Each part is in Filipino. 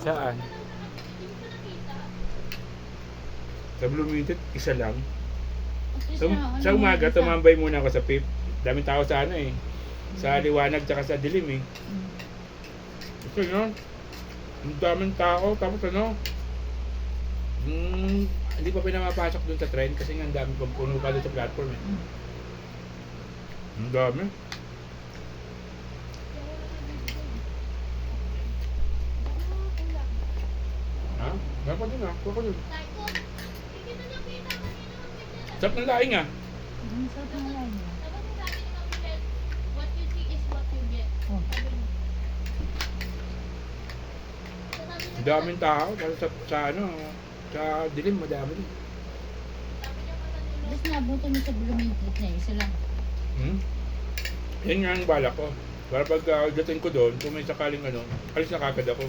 Saan? Sa Bloomington, isa lang. Sa umaga, tumambay muna ako sa PIP. Daming tao sa ano eh. Sa liwanag tsaka sa dilim eh. Ito yun. Ang daming tao. Tapos ano, hindi pa pinamapasok dun sa train kasi nga ang dami pang puno pa dun sa platform eh. Ang dami. Ha? Dapat din ah. Kuha ko dun. Sarap ng laing ah. Sarap ng laing. What you see is what you get. Ang daming tao. Sa ano, sa dilim, madami din. Tapos nabuto mo sa Bloomington na isa lang. Yan nga ang balak ko. Para pag dating ko doon, kung may sakaling ano, alis na kagad ako.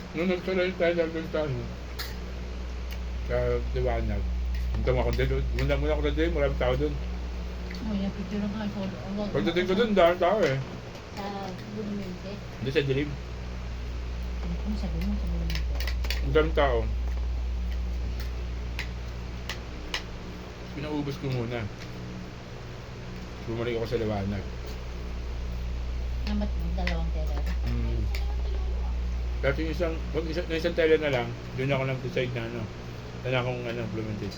Nung nagsalay tayo doon sa ano, sa liwanag. Punta mo ako doon. Muna ako doon, maraming tao doon. Oh, yung picture ng ako. Pagdating ko doon, dahil tao eh. Sa Bloomington. Hindi sa dilim. Ano sabi mo sa Bloomington? Ang daming tao. Pinaubos ko muna. Bumalik ako sa liwanag. Namat mo dalawang teller. Dati yung isang teller na lang, doon ako nag-decide na ano. Wala akong ano, Bloomington.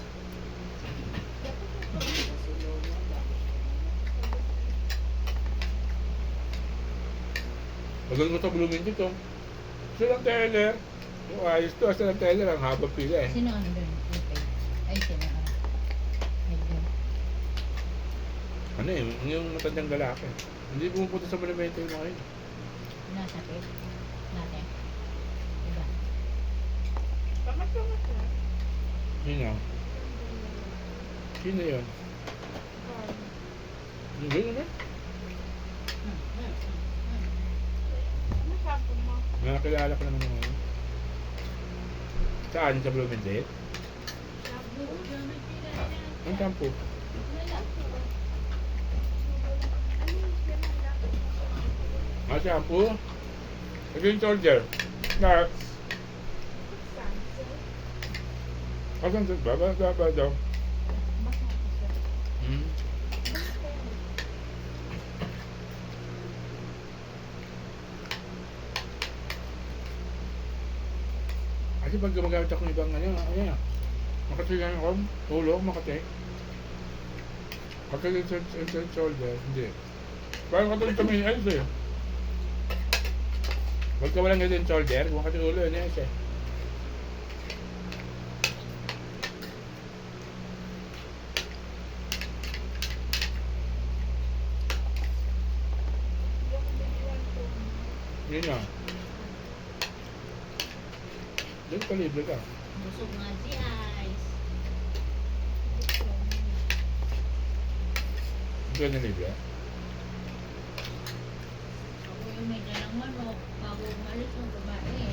Magaling ko sa Bloomington to. Silang teller. Yung ayos to, silang teller. Ang habang pila eh. Sino ano doon? Ay, sino ano? Ayun. Ano eh, yung matandang lalaki. Hindi pumupunta sa monumento yung mga yun. Nasakit. Natin. Diba? Sino? Sino yun? Hindi naman. Nakakilala ko naman yung mga yun. Saan? Sa Bloomington? Ang kampo. Shampoo? Again soldier. Na. Asan sa baba daw. Kasi pag gumagamit ako ng ibang ano, makati lang ako, ulo, makati. Pagka insert shoulder, hindi. Parang katulad kami ayos eh. Pagka walang head and shoulder, makati ulo, yun ayos eh. Yun na. Doon ka libre ka. Busog nga si Ice. Doon na libre. Ako yung may dalang manok. Bago umalis ng babae.